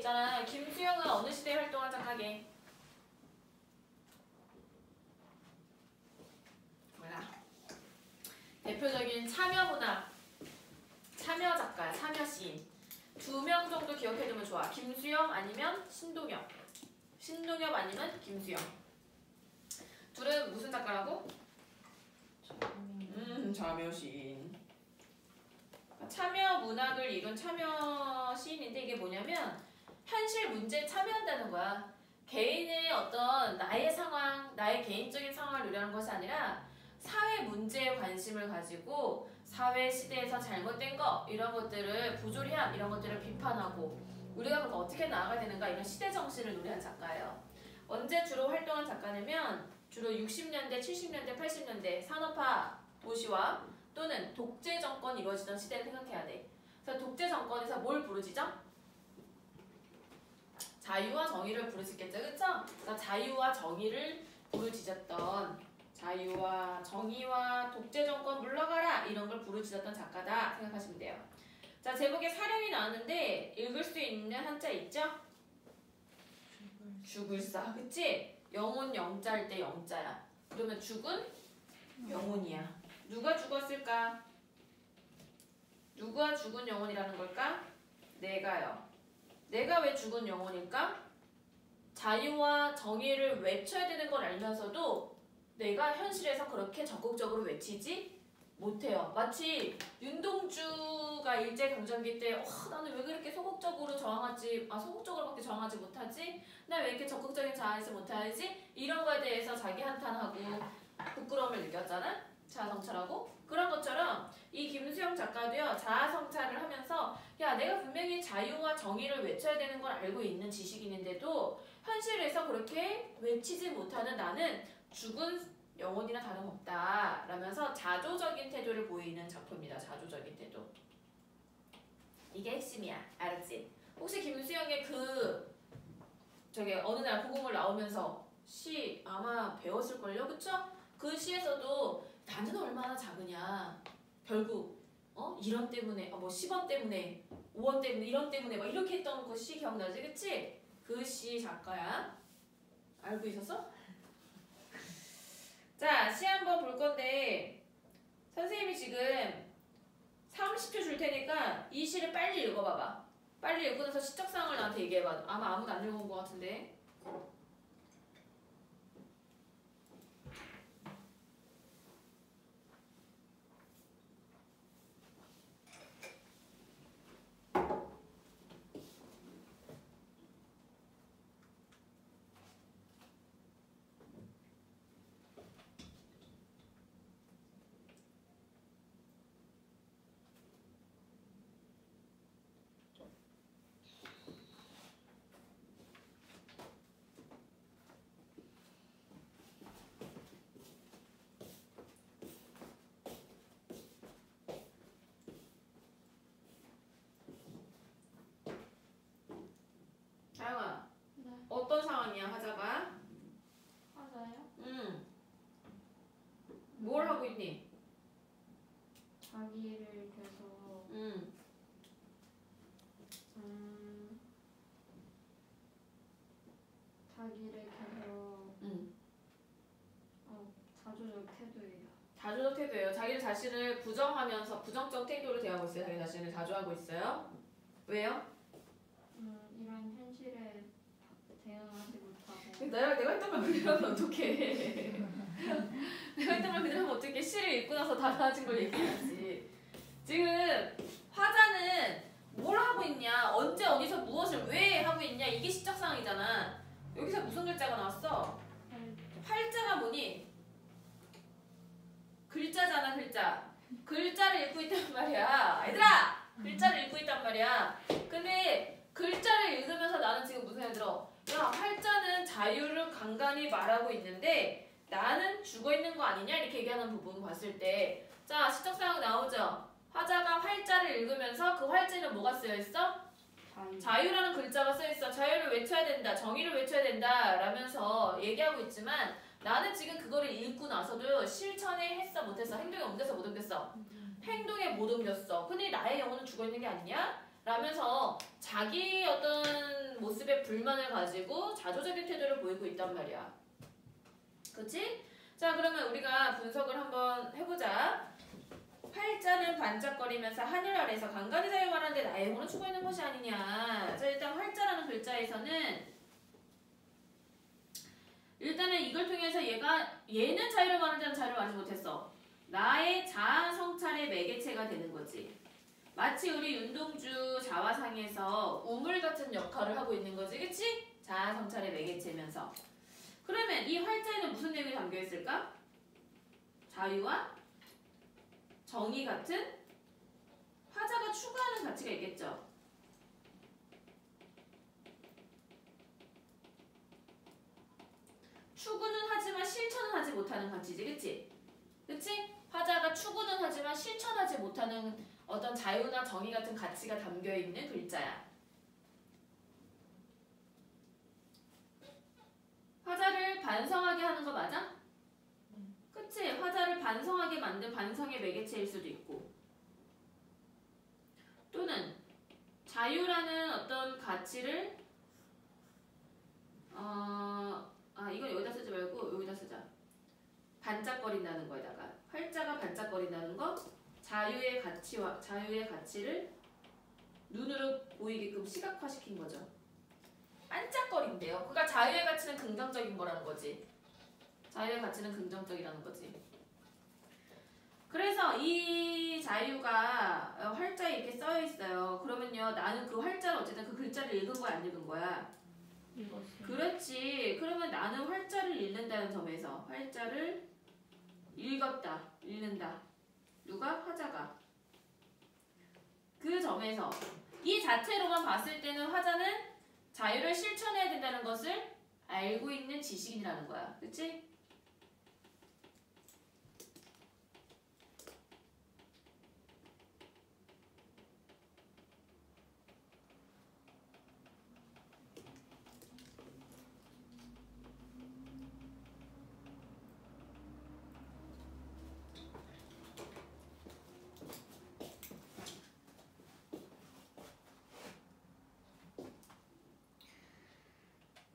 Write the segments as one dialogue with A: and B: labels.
A: 있잖아. 김수영은 어느 시대에 활동한 작가게? 뭐야? 대표적인 참여문학, 참여 작가야, 참여 시인. 2명 정도 기억해두면 좋아. 김수영 아니면 신동엽. 신동엽 아니면 김수영. 둘은 무슨 작가라고? 참여 시인. 참여 문학을 이룬 참여 시인인데 이게 뭐냐면 현실 문제에 참여한다는 거야. 개인의 어떤 나의 상황, 나의 개인적인 상황을 노래하는 것이 아니라 사회 문제에 관심을 가지고 사회 시대에서 잘못된 거 이런 것들을 부조리함 이런 것들을 비판하고 우리가 그럼 어떻게 나아가야 되는가 이런 시대 정신을 노래한 작가예요. 언제 주로 활동한 작가냐면 주로 60년대, 70년대, 80년대 산업화 도시화 또는 독재 정권이 이루어지던 시대를 생각해야 돼. 그래서 독재 정권에서 뭘 부르짖어? 자유와 정의를 부르짖겠죠, 그쵸? 그러니까 자유와 정의를 부르짖었던 자유와 정의와 독재 정권 물러가라 이런 걸 부르짖었던 작가다 생각하시면 돼요. 자, 제목에 사령이 나왔는데 읽을 수 있는 한자 있죠? 죽을사, 그치? 영혼 영자일 때 영자야. 그러면 죽은 영혼이야. 누가 죽었을까? 누가 죽은 영혼이라는 걸까? 내가요. 내가 왜 죽은 영혼일까? 자유와 정의를 외쳐야 되는 걸 알면서도 내가 현실에서 그렇게 적극적으로 외치지 못해요. 마치 윤동주가 일제강점기 때 나는 왜 그렇게 소극적으로 저항하지, 소극적으로밖에 저항하지 못하지? 나 왜 이렇게 적극적인 저항하지 못하지? 이런 거에 대해서 자기 한탄하고 부끄러움을 느꼈잖아? 자아성찰하고. 그런 것처럼 이 김수영 작가도요. 자아성찰을 하면서 야 내가 분명히 자유와 정의를 외쳐야 되는 걸 알고 있는 지식인인데도 현실에서 그렇게 외치지 못하는 나는 죽은 영혼이나 다름없다 라면서 자조적인 태도를 보이는 작품입니다. 자조적인 태도. 이게 핵심이야. 알았지? 혹시 김수영의 저기 어느 날 고공을 나오면서 시 아마 배웠을걸요? 그쵸? 그 시에서도 나는 얼마나 작으냐. 결국 이런 때문에 뭐 10원 때문에 5원 때문에 이런 때문에 막 이렇게 했던 그 시 기억나지? 그치? 그 시 작가야. 알고 있었어? 자, 시 한번 볼 건데 선생님이 지금 30초 줄 테니까 이 시를 빨리 읽어봐봐. 빨리 읽고 나서 시적 사항을 나한테 얘기해봐. 아마 아무도 안 읽어본 것 같은데. 다영아,
B: 네.
A: 어떤 상황이야, 화자가?
B: 화자요?
A: 뭘 하고 있니?
B: 자기를 계속 자기를 계속 자조적 태도예요.
A: 자조적 태도예요. 자기 자신을 부정하면서 부정적 태도로 대하고 있어요. 자기 자신을 자조하고 있어요. 왜요?
B: 이런 현실에 대응하지 못하고.
A: 내가 했던 말 그대로 하면 어떡해. 내가 했던 말 그대로 하면 어떡해. 시를 읽고 나서 달라진 걸 얘기해야지. 지금 화자는 뭘 하고 있냐, 언제 어디서 무엇을 왜 하고 있냐, 이게 시적 상황이잖아. 여기서 무슨 글자가 나왔어? 활자가 뭐니? 글자잖아, 글자. 글자를 읽고 있단 말이야. 얘들아! 글자를 읽고 있단 말이야. 근데 글자를 읽으면서 나는 지금 무슨 생각이 들어? 야, 활자는 자유를 간간히 말하고 있는데 나는 죽어있는 거 아니냐? 이렇게 얘기하는 부분 봤을 때 자, 시적 상황 나오죠? 화자가 활자를 읽으면서 그 활자는 뭐가 쓰여있어? 자유라는 글자가 써있어. 자유를 외쳐야 된다. 정의를 외쳐야 된다. 라면서 얘기하고 있지만 나는 지금 그거를 읽고 나서도 실천에 했어 못했어? 행동에 옮겼어 못 옮겼어? 행동에 못 옮겼어. 근데 나의 영혼은 죽어있는 게 아니냐? 라면서 자기 어떤 모습에 불만을 가지고 자조적인 태도를 보이고 있단 말이야. 그치? 자, 그러면 우리가 분석을 한번 해보자. 활자는 반짝거리면서 하늘 아래서 간간히 사용하는데 나의 영혼을 추구하는 것이 아니냐. 자, 일단 활자라는 글자에서는 일단은 이걸 통해서 얘는 자유를 말하는 자는 자유를 말하지 못했어. 나의 자아 성찰의 매개체가 되는 거지. 마치 우리 윤동주 자화상에서 우물 같은 역할을 하고 있는 거지, 그치? 자아 성찰의 매개체면서. 그러면 이 활자에는 무슨 내용이 담겨 있을까? 자유와 정의 같은 화자가 추구하는 가치가 있겠죠. 추구는 하지만 실천은 하지 못하는 가치지, 그치? 그치? 화자가 추구는 하지만 실천하지 못하는 어떤 자유나 정의 같은 가치가 담겨있는 글자야. 화자를 반성하게 하는 거 맞아? 그치? 화자를 반성하게 만든 반성의 매개체일 수도 있고, 또는 자유라는 어떤 가치를 이건 여기다 쓰지 말고 여기다 쓰자. 반짝거린다는 거에다가 활자가 반짝거린다는 거, 자유의 가치를 눈으로 보이게끔 시각화시킨 거죠. 반짝거린대요. 그러니까 자유의 가치는 긍정적인 거라는 거지. 자유의 가치는 긍정적이라는 거지. 그래서 이 자유가 활자에 이렇게 써여 있어요. 그러면요, 나는 그 활자를 어쨌든 그 글자를 읽은 거야, 안 읽은 거야?
B: 읽었어요.
A: 그렇지. 그러면 나는 활자를 읽는다는 점에서 활자를 읽었다, 읽는다. 누가? 화자가. 그 점에서 이 자체로만 봤을 때는 화자는 자유를 실천해야 된다는 것을 알고 있는 지식인이라는 거야. 그치?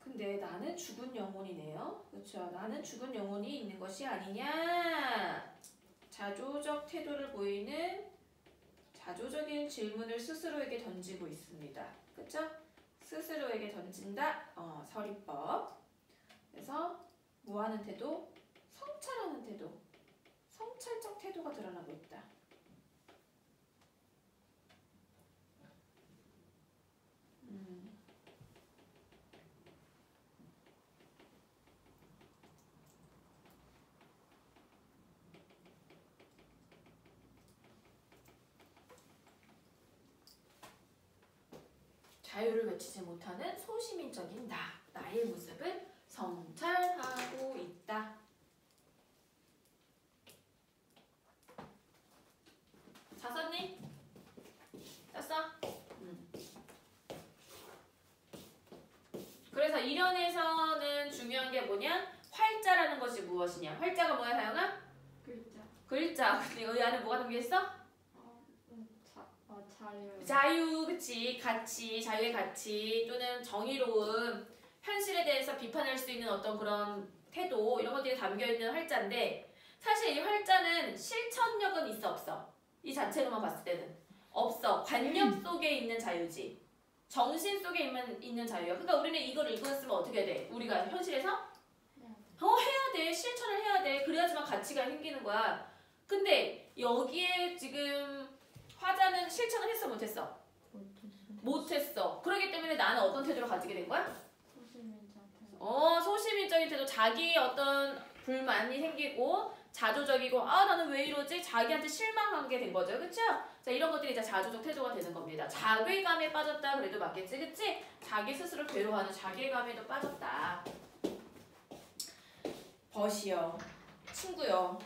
A: 근데 나는 죽은 영혼이네요. 그렇죠? 나는 죽은 영혼이 있는 것이 아니냐. 자조적 태도를 보이는 자조적인 질문을 스스로에게 던지고 있습니다. 그렇죠? 스스로에게 던진다. 서리법. 그래서 뭐하는 태도? 성찰하는 태도. 성찰적 태도가 드러나고 있다. 자유를 외치지 못하는 소시민적인 나의 모습을 성찰하고 있다. 다 썼니? 썼어? 그래서 이련에서는 중요한 게 뭐냐? 활자라는 것이 무엇이냐? 활자가 뭐야, 다영아? 글자. 근데 여기 안에 뭐가 담겨있어?
B: 자유.
A: 자유, 그치. 가치, 자유의 가치 또는 정의로움, 현실에 대해서 비판할 수 있는 어떤 그런 태도, 이런 것들이 담겨있는 활자인데, 사실 이 활자는 실천력은 있어, 없어? 이 자체로만 봤을 때는 없어. 관념 속에 있는 자유지. 정신 속에 있는 자유야. 그러니까 우리는 이걸 읽었으면 어떻게 해야 돼? 우리가 현실에서 해야 돼. 실천을 해야 돼. 그래야지만 가치가 생기는 거야. 근데 여기에 지금 화자는 실천을 했어, 못했어? 못했어. 그렇기 때문에 나는 어떤 태도를 가지게 된 거야? 소시민적인 태도. 자기 어떤 불만이 생기고 자조적이고, 나는 왜 이러지? 자기한테 실망한 게 된 거죠. 그쵸? 자, 이런 것들이 이제 자조적 태도가 되는 겁니다. 자괴감에 빠졌다 그래도 맞겠지, 그치? 자기 스스로 괴로워하는 자괴감에도 빠졌다. 벗이여, 친구여,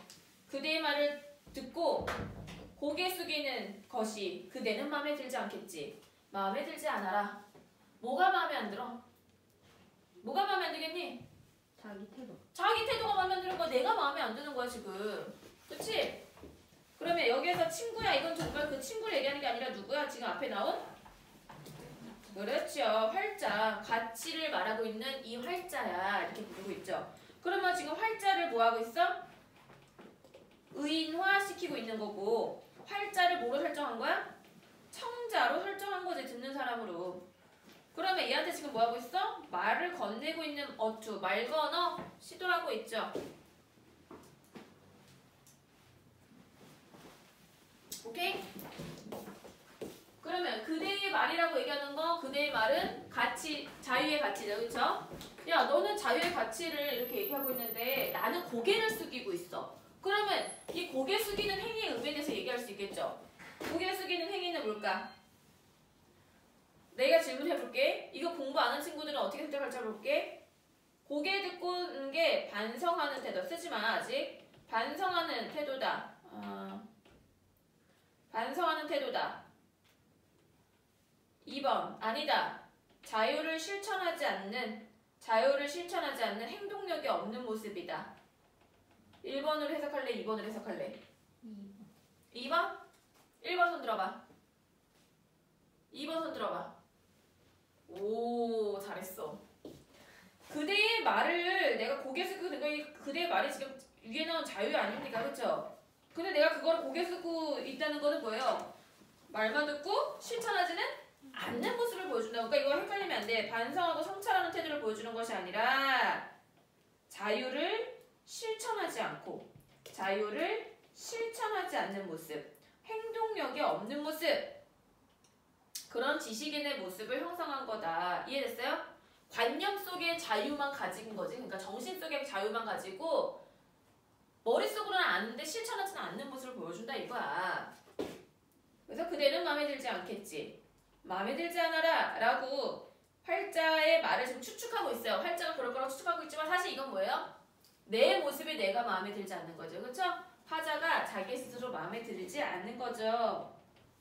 A: 그대의 말을 듣고 고개 숙이는 것이 그대는 마음에 들지 않겠지. 마음에 들지 않아라. 뭐가 마음에 안 들어? 뭐가 마음에 안 들겠니?
B: 자기 태도.
A: 자기 태도가 마음에 안 드는 거야. 내가 마음에 안 드는 거야, 지금. 그치? 그러면 여기에서 친구야, 이건 정말 그 친구를 얘기하는 게 아니라 누구야? 지금 앞에 나온 그렇죠. 활자. 가치를 말하고 있는 이 활자야. 이렇게 부르고 있죠. 그러면 지금 활자를 뭐 하고 있어? 의인화 시키고 있는 거고 활자를 뭐로 설정한 거야? 청자로 설정한 거지. 듣는 사람으로. 그러면 얘한테 지금 뭐 하고 있어? 말을 건네고 있는 어투, 말 건어 시도하고 있죠. 오케이? 그러면 그대의 말이라고 얘기하는 거 그대의 말은 가치, 자유의 가치죠. 그쵸? 야 너는 자유의 가치를 이렇게 얘기하고 있는데 나는 고개를 숙이고 있어. 그러면 이 고개 숙이는 행위의 의미에 대해서 얘기할 수 있겠죠. 고개 숙이는 행위는 뭘까? 내가 질문해볼게. 이거 공부 안 한 친구들은 어떻게 선택할지 볼게. 고개 듣고는 게 반성하는 태도. 쓰지마 아직. 반성하는 태도다. 반성하는 태도다. 2번 아니다. 자유를 실천하지 않는 행동력이 없는 모습이다. 1번으로 해석할래? 2번으로 해석할래? 2번? 1번 손 들어봐. 2번 손 들어봐. 오 잘했어. 그대의 말을 내가 고개 숙이고 그대의 말이 지금 위에 나온 자유 아닙니까? 그쵸? 근데 내가 그거를 고개 숙이고 있다는 거는 뭐예요? 말만 듣고 실천하지는 않는 모습을 보여준다. 그러니까 이거 헷갈리면 안 돼. 반성하고 성찰하는 태도를 보여주는 것이 아니라 자유를 실천하지 않고 자유를 실천하지 않는 모습, 행동력이 없는 모습, 그런 지식인의 모습을 형성한 거다. 이해됐어요? 관념 속의 자유만 가진 거지. 그러니까 정신 속의 자유만 가지고 머릿속으로는 아는데 실천하지는 않는 모습을 보여준다 이거야. 그래서 그대는 마음에 들지 않겠지. 마음에 들지 않아라 라고 활자의 말을 지금 추측하고 있어요. 활자가 그럴 거라고 추측하고 있지만 사실 이건 뭐예요? 내 모습이 내가 마음에 들지 않는 거죠. 그렇죠? 화자가 자기 스스로 마음에 들지 않는 거죠.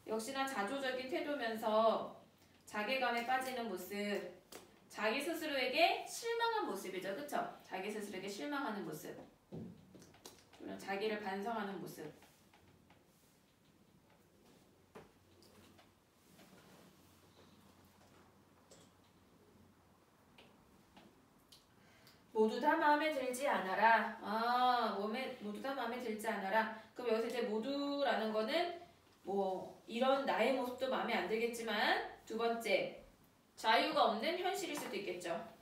A: 역시나 자조적인 태도면서 자괴감에 빠지는 모습, 자기 스스로에게 실망한 모습이죠. 그렇죠? 자기 스스로에게 실망하는 모습, 물론 자기를 반성하는 모습. 모두 다 마음에 들지 않아라. 모두 다 마음에 들지 않아라. 그럼 여기서 이제 모두라는 거는 뭐 이런 나의 모습도 마음에 안 들겠지만 두 번째 자유가 없는 현실일 수도 있겠죠.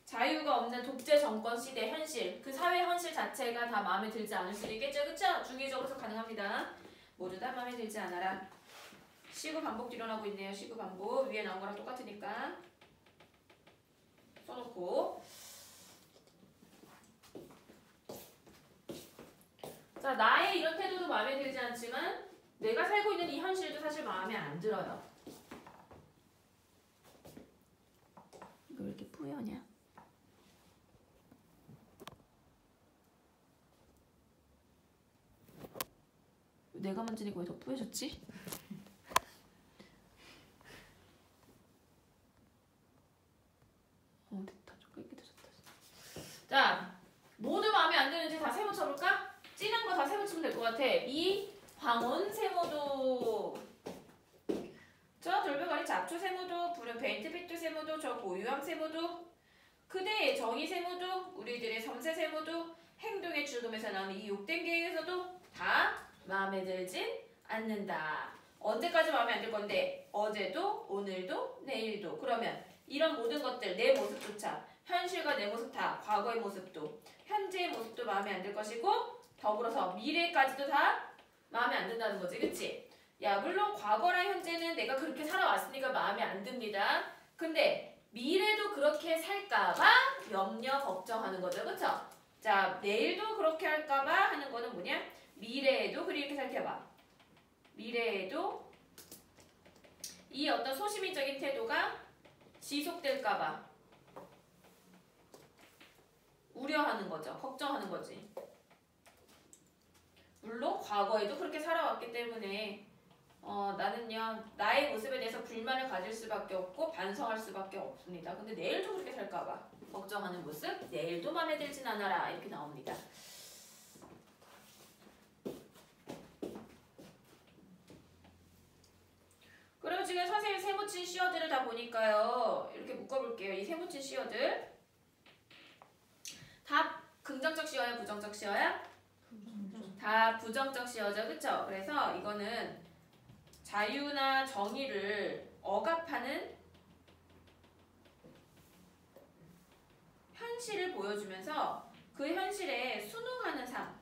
A: 자유가 없는 독재 정권 시대 현실, 그 사회 현실 자체가 다 마음에 들지 않을 수도 있겠죠. 그쵸? 중의적으로 가능합니다. 모두 다 마음에 들지 않아라. 시구 반복도 일어나고 있네요. 시구 반복. 위에 나온 거랑 똑같으니까 써놓고. 자, 나의 이런 태도도 마음에 들지 않지만 내가 살고 있는 이 현실도 사실 마음에 안 들어요. 이거 왜 이렇게 뿌여냐? 내가 만지니까 왜 더 뿌여졌지? 됐다. 좀 깨끗해졌다. 자, 모두 마음에 안 드는지 다 세모 쳐볼까? 진한 거 다 세모 치면 될 것 같아. 이 방언 세모도, 저 돌배가리 잡초 세모도, 부른 페인트빛도 세모도, 저 고유함 세모도, 그대의 정의 세모도, 우리들의 섬세 세모도, 행동의 즐거움에서 나오는 이 욕된 계획에서도 다 마음에 들진 않는다. 언제까지 마음에 안 들 건데? 어제도, 오늘도, 내일도. 그러면 이런 모든 것들, 내 모습조차, 현실과 내 모습 다, 과거의 모습도, 현재의 모습도 마음에 안 들 것이고, 더불어서 미래까지도 다 마음에 안 든다는 거지. 그치? 야, 물론 과거랑 현재는 내가 그렇게 살아왔으니까 마음에 안 듭니다. 근데 미래도 그렇게 살까봐 염려, 걱정하는 거죠. 그쵸? 자, 내일도 그렇게 할까봐 하는 거는 뭐냐? 미래에도, 그리고 이렇게 살펴봐. 미래에도 이 어떤 소시민적인 태도가 지속될까봐 우려하는 거죠. 걱정하는 거지. 물론 과거에도 그렇게 살아왔기 때문에 나는요 나의 모습에 대해서 불만을 가질 수밖에 없고 반성할 수밖에 없습니다. 근데 내일도 그렇게 살까봐 걱정하는 모습, 내일도 마음에 들진 않아라 이렇게 나옵니다. 그러면 지금 선생님 세모친 시어들을 다 보니까요. 이렇게 묶어볼게요. 이 세모친 시어들. 다 긍정적 시어야 부정적 시어야? 다 부정적 시어죠. 그쵸? 그래서 이거는 자유나 정의를 억압하는 현실을 보여주면서 그 현실에 순응하는 삶.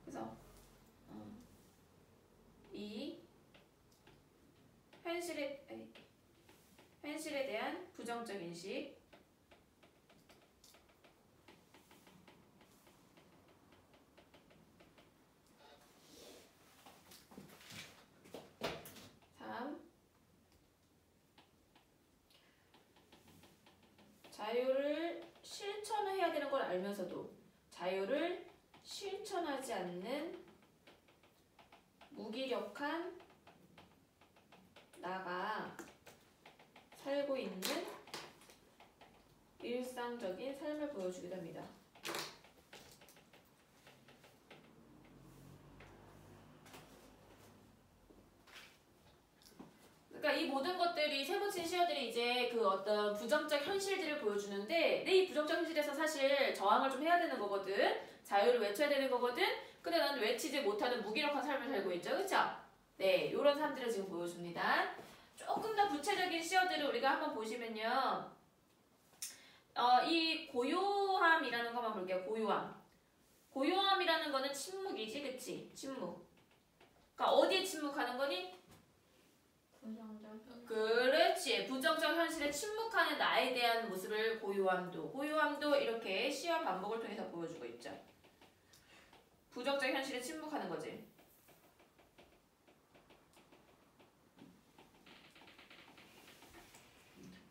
A: 그래서 이 현실에 대한 부정적 인식. 자유를 실천해야 되는 걸 알면서도 자유를 실천하지 않는 무기력한 나가 살고 있는 일상적인 삶을 보여주기도 합니다. 그러니까 이 모든 것들이 세모친 시어들이 이제 그 어떤 부정적 현실들을 보여주는데, 근데 이 부정적 현실에서 사실 저항을 좀 해야 되는 거거든. 자유를 외쳐야 되는 거거든. 근데 나는 외치지 못하는 무기력한 삶을 살고 있죠, 그렇죠? 네, 이런 삶들을 지금 보여줍니다. 조금 더 구체적인 시어들을 우리가 한번 보시면요, 이 고요함이라는 것만 볼게요. 고요함이라는 거는 침묵이지, 그치? 침묵. 그러니까 어디에 침묵하는 거니? 그렇지. 부정적 현실에 침묵하는 나에 대한 모습을 고요함도 이렇게 시와 반복을 통해서 보여주고 있죠. 부정적 현실에 침묵하는 거지.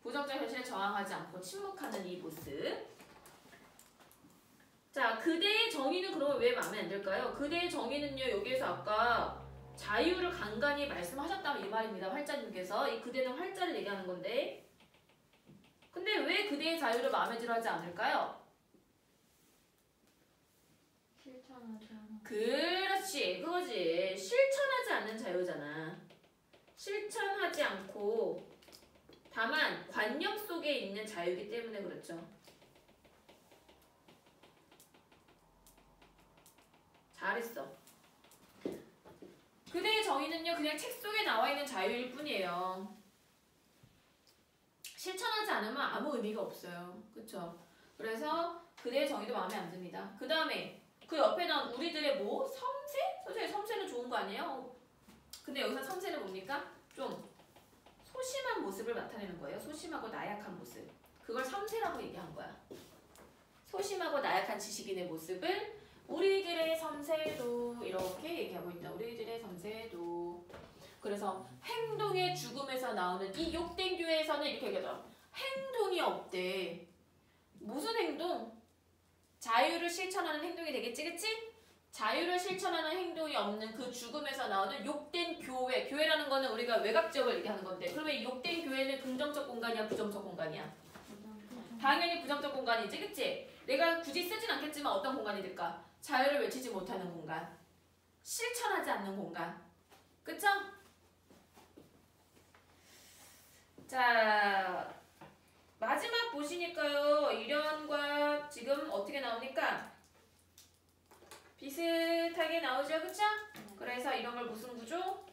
A: 부정적 현실에 저항하지 않고 침묵하는 이 모습. 자, 그대의 정의는 그러면 왜 마음에 안 들까요? 그대의 정의는요, 여기에서 아까 자유를 간간히 말씀하셨다면 이 말입니다. 활자님께서. 이 그대는 활자를 얘기하는 건데, 근데 왜 그대의 자유를 마음에 들어하지 않을까요?
B: 실천하지 않아.
A: 그렇지, 그거지. 실천하지 않는 자유잖아. 실천하지 않고 다만 관념 속에 있는 자유이기 때문에 그렇죠. 잘했어. 그대의 정의는요, 그냥 책 속에 나와 있는 자유일 뿐이에요. 실천하지 않으면 아무 의미가 없어요. 그쵸? 그래서 그대의 정의도 마음에 안 듭니다. 그 다음에 그 옆에 나온 우리들의 뭐? 섬세? 선생님, 섬세는 좋은 거 아니에요? 근데 여기서 섬세는 뭡니까? 좀 소심한 모습을 나타내는 거예요. 소심하고 나약한 모습. 그걸 섬세라고 얘기한 거야. 소심하고 나약한 지식인의 모습을 우리들의 섬세도 이렇게 얘기하고 있다. 우리들의 섬세도. 그래서 행동의 죽음에서 나오는 이 욕된 교회에서는 이렇게 얘기하죠. 행동이 없대. 무슨 행동? 자유를 실천하는 행동이 되겠지, 그치? 자유를 실천하는 행동이 없는 그 죽음에서 나오는 욕된 교회. 교회라는 거는 우리가 외곽지역을 얘기하는 건데, 그러면 이 욕된 교회는 긍정적 공간이야, 부정적 공간이야? 당연히 부정적 공간이지, 그치? 내가 굳이 쓰진 않겠지만 어떤 공간이 될까? 자유를 외치지 못하는 공간, 실천하지 않는 공간, 그쵸? 자, 마지막 보시니까요, 이련과 지금 어떻게 나옵니까? 비슷하게 나오죠, 그쵸? 그래서 이런 걸 무슨 구조?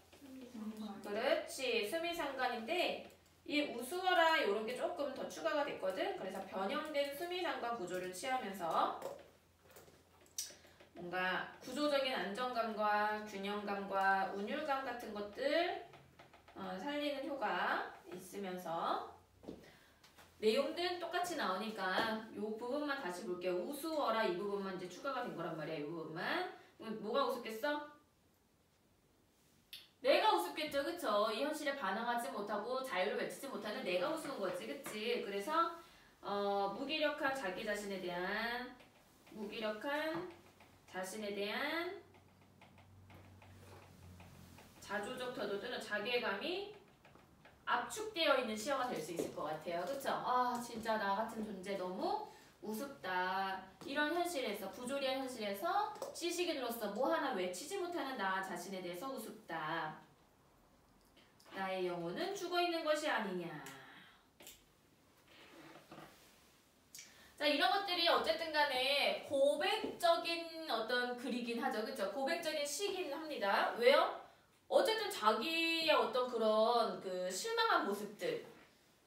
A: 그렇지, 수미상관인데 이 우수어라 이런 게 조금 더 추가가 됐거든. 그래서 변형된 수미상관 구조를 취하면서 뭔가 구조적인 안정감과 균형감과 운율감 같은 것들 살리는 효과 있으면서 내용들은 똑같이 나오니까 이 부분만 다시 볼게요. 우스워라 이 부분만 이제 추가가 된 거란 말이야. 이 부분만. 뭐가 우습겠어? 내가 우습겠죠, 그쵸? 이 현실에 반항하지 못하고 자유를 외치지 못하는 내가 우스운 거지, 그치? 그래서 무기력한 자기 자신에 대한 자조적 태도 또는 자괴감이 압축되어 있는 시어가 될 수 있을 것 같아요. 그쵸? 아, 진짜 나 같은 존재 너무 우습다. 이런 현실에서, 부조리한 현실에서 지식인으로서 뭐 하나 외치지 못하는 나 자신에 대해서 우습다. 나의 영혼은 죽어있는 것이 아니냐. 자, 이런 것들이 어쨌든 간에 고백적인 어떤 글이긴 하죠. 그쵸? 고백적인 시긴 합니다. 왜요? 어쨌든 자기의 어떤 그런 그 실망한 모습들,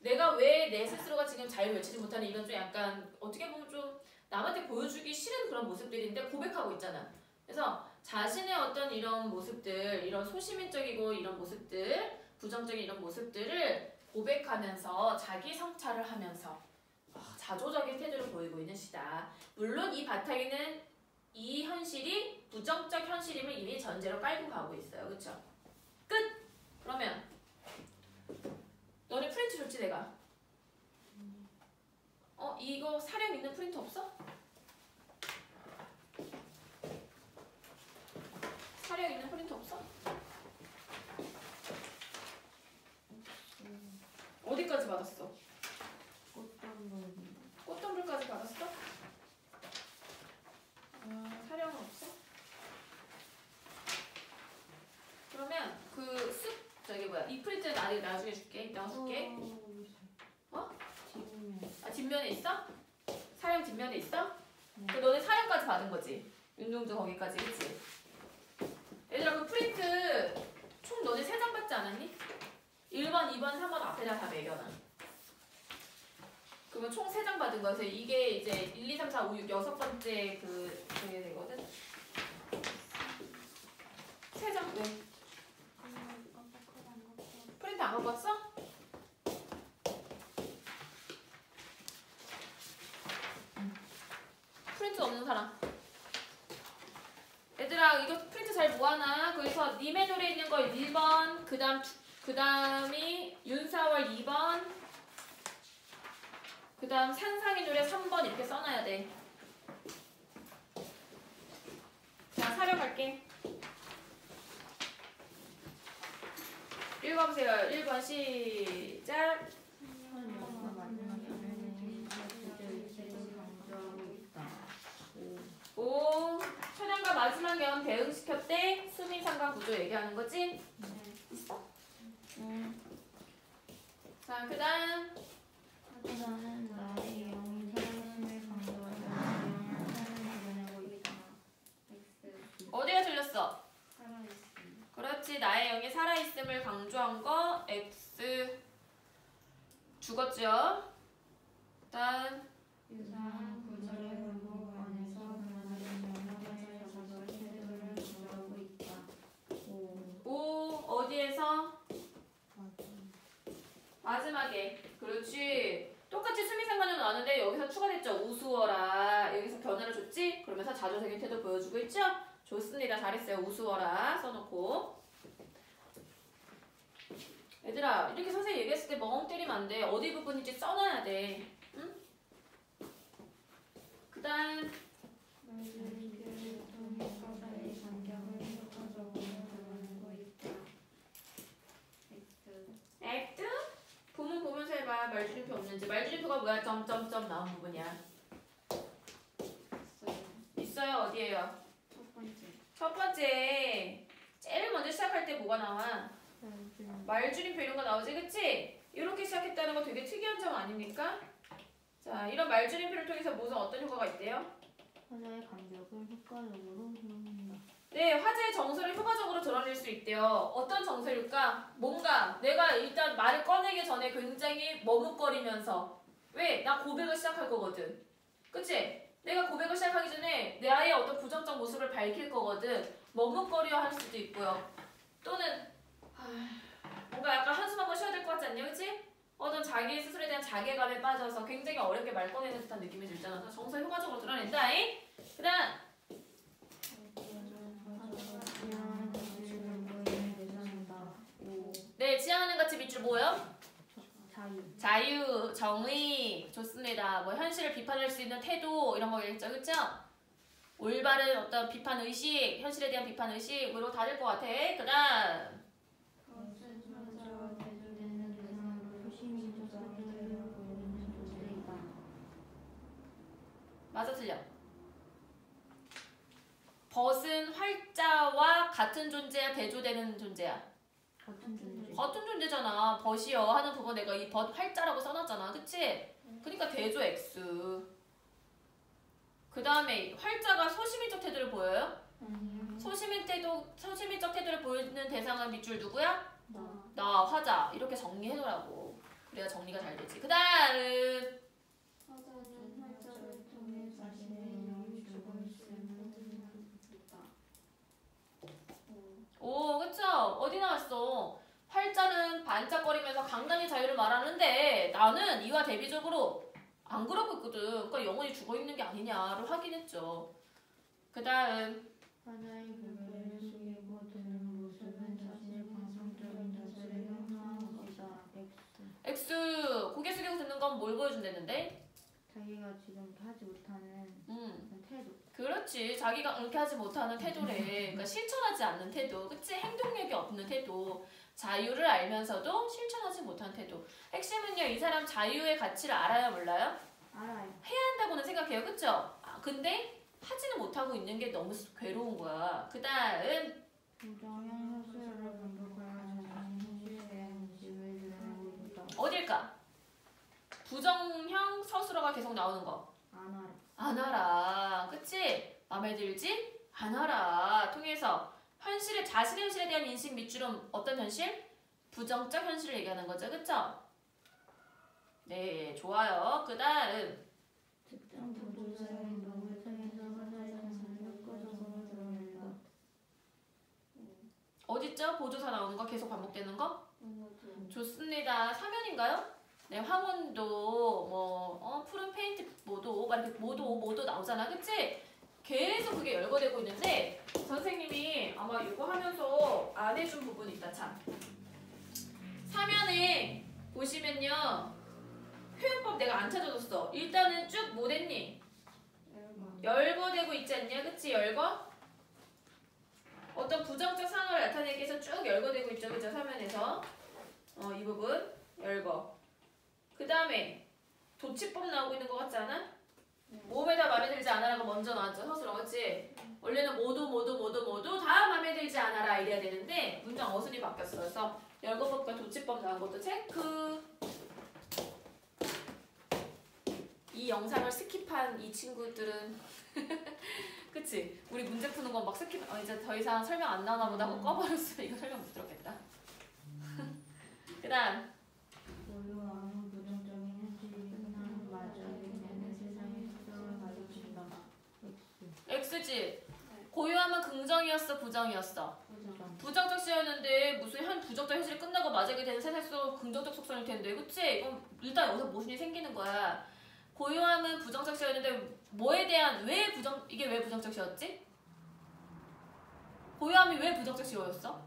A: 내가 왜 내 스스로가 지금 잘 외치지 못하는 이런 좀 약간 어떻게 보면 좀 남한테 보여주기 싫은 그런 모습들인데 고백하고 있잖아. 그래서 자신의 어떤 이런 모습들, 이런 소시민적이고 이런 모습들, 부정적인 이런 모습들을 고백하면서 자기 성찰을 하면서 자조적인 태도를 보이고 있는 시다. 물론 이 바탕에는 이 현실이 부정적 현실임을 이미 전제로 깔고 가고 있어요. 그쵸? 끝! 그러면 너네 프린트 줬지 내가? 이거 사령 있는 프린트 없어? 사령 있는 프린트 없어? 어디까지 받았어? 꽃덤불까지 받았어? 사령은 없어? 그러면 저기 뭐야 이 프린트 나중에 줄게. 이따가 줄게. 뒷면에 있어? 사령 뒷면에 있어? 그 너네 사령까지 받은 거지? 윤종주 거기까지, 그치? 얘들아 그 프린트 총 너네 3장 받지 않았니? 1번, 2번, 3번 앞에다 다 매겨놔. 그러면 총 3장 받은 거여서 이게 이제 1, 2, 3, 4, 5, 6, 6번째 그게 되거든? 3장 왜? 프린트 안 갖고 왔어? 프린트 없는 사람. 얘들아 이거 프린트 잘 모아놔. 그래서 니 매뉴얼에 있는 거 1번, 그 다음이 윤사월 2번, 그 다음 상상의 노래 3번 이렇게 써놔야 돼. 자, 사려갈게. 읽어보세요. 1번 시작. 오, 초년과 마지막 연 대응시켰대. 수민상관 구조 얘기하는 거지? 있어? 자, 그 다음.
B: 나는 나의 영이 살아있음을 강조하여 영을 보내고 있다.
A: 어디가 틀렸어?
B: 살아있음.
A: 그렇지. 나의 영이 살아있음을 강조한 거 X. 죽었죠? 다음.
B: 유사한 구절의 반복 안에서 변화된 영역의 자적 태도를 강조하고 있다.
A: 오, 어디에서? 마지막에. 그렇지. 똑같이 수미상관으로 나왔는데 여기서 추가됐죠. 우스워라. 여기서 변화를 줬지? 그러면서 자조적인 태도 보여주고 있죠? 좋습니다. 잘했어요. 우스워라 써놓고. 얘들아 이렇게 선생님 얘기했을 때 멍 때리면 안 돼. 어디 부분인지 써놔야 돼. 응? 그 다음
B: 말줄임표를 통해 서사의 간격을 효과적으로 드러내고 있다.
A: 액트? 부문 보면서 해봐. 말줄임표 없는지. 말줄임표가 뭐야? 점점점 나온 부분이야. 있어요. 어디에요?
B: 첫 번째.
A: 첫 번째. 제일 먼저 시작할 때 뭐가 나와? 말줄임표 이런 거 나오지, 그치? 이렇게 시작했다는 거 되게 특이한 점 아닙니까? 자, 이런 말줄임표를 통해서 무슨 어떤 효과가 있대요?
B: 화자의 간격을 효과적으로 드러낸다.
A: 네, 화제의 정서를 효과적으로 드러낼 수 있대요. 어떤 정서일까? 뭔가 내가 일단 말을 꺼내기 전에 굉장히 머뭇거리면서 왜? 나 고백을 시작할 거거든. 그치? 내가 고백을 시작하기 전에 내 아이의 어떤 부정적 모습을 밝힐 거거든. 머뭇거려 할 수도 있고요. 또는 뭔가 약간 한숨 한번 쉬어야 될 것 같지 않냐? 그치? 어떤 자기 스스로에 대한 자괴감에 빠져서 굉장히 어렵게 말 꺼내는 듯한 느낌이 들잖아. 그래서 정서 효과적으로 드러낸다. 그 다음 네, 지향하는 가치 밑줄 뭐예요? 자유, 정의, 좋습니다. 뭐 현실을 비판할 수 있는 태도 이런 거겠죠, 그렇죠? 올바른 어떤 비판 의식, 현실에 대한 비판 의식으로 다 될 것 같아. 그다음 맞아 틀려? 벗은 활자와 같은 존재야 대조되는 존재야?
B: 같은 존재.
A: 같은 존재잖아. 벗이요 하는 부분 내가 이 벗 활자라고 써놨잖아. 그치? 그러니까 대조 X. 그 다음에 활자가 소시민적 태도를 보여요?
B: 아니요.
A: 소시민적 태도를 보이는 대상은 밑줄 누구야?
B: 나.
A: 나, 화자. 이렇게 정리해놓으라고. 그래야 정리가 잘 되지. 그 다음
B: 화자는 활자를 통해 자신의 영이 죽음을
A: 오, 그쵸? 어디 나왔어? 활자는 반짝거리면서 강단의 자유를 말하는데 나는 이와 대비적으로 안 그러고 있거든. 그러니까 영혼이 죽어있는 게 아니냐를 확인했죠. 그 다음
B: 화자의 고개를 숙이고 드는 모습은 자신의 관성적인 자세를 형성한 것이다. X.
A: X 고개 숙이고 듣는 건 뭘 보여준다는데?
B: 자기가 지금 하지 못하는 태도.
A: 그렇지. 자기가 하지 못하는 태도래. 그러니까 실천하지 않는 태도. 그치? 행동력이 없는 태도. 자유를 알면서도 실천하지 못한 태도. 핵심은요. 이 사람 자유의 가치를 알아요? 몰라요?
B: 알아요.
A: 해야 한다고는 생각해요. 그쵸? 근데 하지는 못하고 있는 게 너무 괴로운 거야. 그 다음
B: 부정형 서술을 반복하여 자신의 현실에 대한 인식을 드러내고 있다.
A: 어딜까? 부정형 서술어가 계속 나오는 거.
B: 안 알아.
A: 안 알아. 그치? 맘에 들지? 안 알아. 통해서 자신의 현실에 대한 인식 밑줄은 어떤 현실? 부정적 현실을 얘기하는 거죠. 그쵸? 네, 좋아요. 그 다음
B: 특정 보조자의 행동을 통해서 화자의 자신을 효과적으로 드러낸다.
A: 어딨죠? 보조사 나오는 거 계속 반복되는 거? 좋습니다. 사면인가요? 네, 황혼도 푸른 페인트 모도 막 이렇게 모도 나오잖아. 그치? 계속 그게 열거되고 있는데 선생님이 아마 이거 하면서 안 해준 부분이 있다. 참. 사면에 보시면요. 표현법 내가 안 찾아줬어. 일단은 쭉 뭐 됐니? 열거되고 있지 않냐? 그치? 열거? 어떤 부정적 상황을 나타내기 위해서 쭉 열거되고 있죠. 그죠? 사면에서. 이 부분 열거. 그 다음에 도치법 나오고 있는 것 같지 않아? 몸에다 마음에 들지 않아라고 먼저 나왔죠. 서술어. 그치? 원래는 모두 다 마음에 들지 않아라 이래야 되는데 문장 어순이 바뀌었어. 그래서 열거법과 도치법 나온 것도 체크. 이 영상을 스킵한 이 친구들은 그치? 우리 문제 푸는 건 막 스킵 이제 더 이상 설명 안 나오나 보다 하고 꺼버렸어. 이거 설명 못 들었겠다. 그 다음
B: 고요함은 부정적인 현실이 흔한 마주하게 되는 세상의 특성을 가지고 있다.
A: X지? 고요함은 긍정이었어? 부정이었어?
B: 부정.
A: 부정적 시였는데 무슨 부정적 현실이 끝나고 맞이하게 되는 세상 속 긍정적 속성일 텐데 그치? 이건 일단 여기서 모순이 생기는 거야. 고요함은 부정적 시였는데 뭐에 대한 이게 왜 부정적 시였지? 고요함이 왜 부정적 시였어?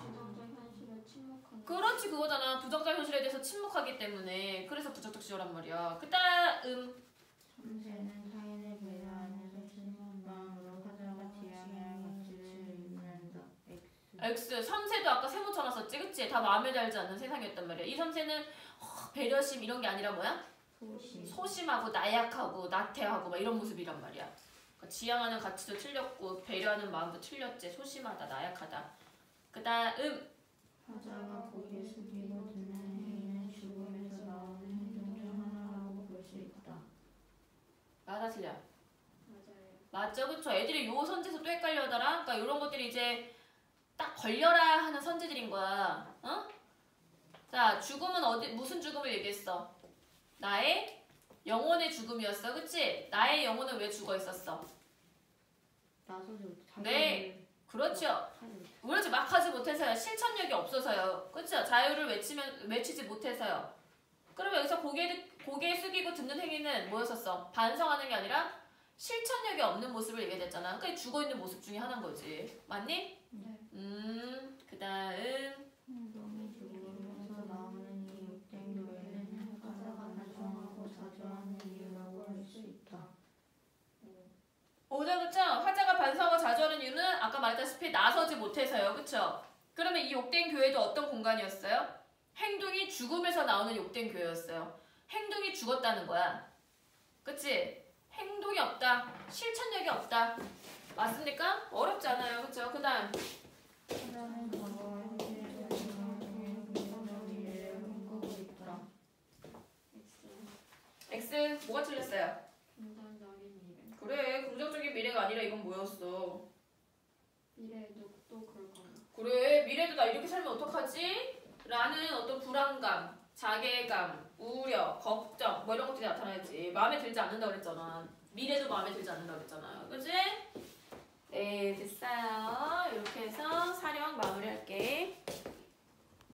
B: 부정적 현실에 침묵하는.
A: 그렇지 그거잖아. 부정적 현실에 대해서 침묵하기 때문에 그래서 부정적 시효란 말이야. 그 다음
B: 참새는 타인을 배려하는 소심한 마음으로 화자가 지향해야 할 가치를 의미한다.
A: X 섬세도 아까 세모 쳐놨었지 그치? 다 마음에 들지 않는 세상이었단 말이야. 이 섬세는 배려심 이런 게 아니라 뭐야? 소심하고 나약하고 나태하고 막 이런 모습이란 말이야. 그러니까 지향하는 가치도 틀렸고 배려하는 마음도 틀렸지. 소심하다 나약하다. 그 다음
B: 화자가 고개 숙이고 듣는 행위는 죽음에서 나오는 행동 중 하나라고 볼 수 있다.
A: 맞아 틀려?
B: 맞아요.
A: 맞죠 그쵸? 애들이 요 선지에서 또 헷갈려하더라. 그러니까 이런 것들이 이제 딱 걸려라 하는 선지들인 거야. 어? 자 죽음은 무슨 죽음을 얘기했어? 나의 영혼의 죽음이었어. 그치? 나의 영혼은 왜 죽어 있었어? 네. 그렇죠. 그렇지. 막 하지 못해서요. 실천력이 없어서요. 그렇죠? 자유를 외치지 못해서요. 그러면 여기서 고개 숙이고 듣는 행위는 뭐였었어? 반성하는 게 아니라 실천력이 없는 모습을 얘기했잖아. 그러니까 죽어있는 모습 중에 하나인 거지. 맞니?
B: 네.
A: 그 다음
B: 행동이 죽음에서 나오는 이 욕된 교회는 화자가 반성하고 자주하는 이유라고 할 수 있다.
A: 오죠, 그쵸? 화자가 반성하고 자주하는 이유는 아까 말했다시피 나서지 못해서요. 그쵸? 그러면 이 욕된 교회도 어떤 공간이었어요? 행동이 죽음에서 나오는 욕된 교회였어요. 행동이 죽었다는 거야. 그치? 행동이 없다. 실천력이 없다. 맞습니까? 어렵지 않아요. 그쵸? 그 다음
B: 하나는 과거와 현재의 정말 중에 긍정적인 미래를 꿈꾸고 있다.
A: X 뭐가 틀렸어요?
C: 긍정적인 미래.
A: 그래 긍정적인 미래가 아니라 이건 뭐였어?
C: 미래에도 또 그럴 거야.
A: 그래 미래도 나 이렇게 살면 어떡하지? 라는 어떤 불안감, 자괴감, 우려, 걱정 뭐 이런 것들이 나타나야지. 마음에 들지 않는다고 그랬잖아. 미래도 마음에 들지 않는다고 그랬잖아요. 그치? 네 됐어요. 이렇게 해서 사령 마무리할게.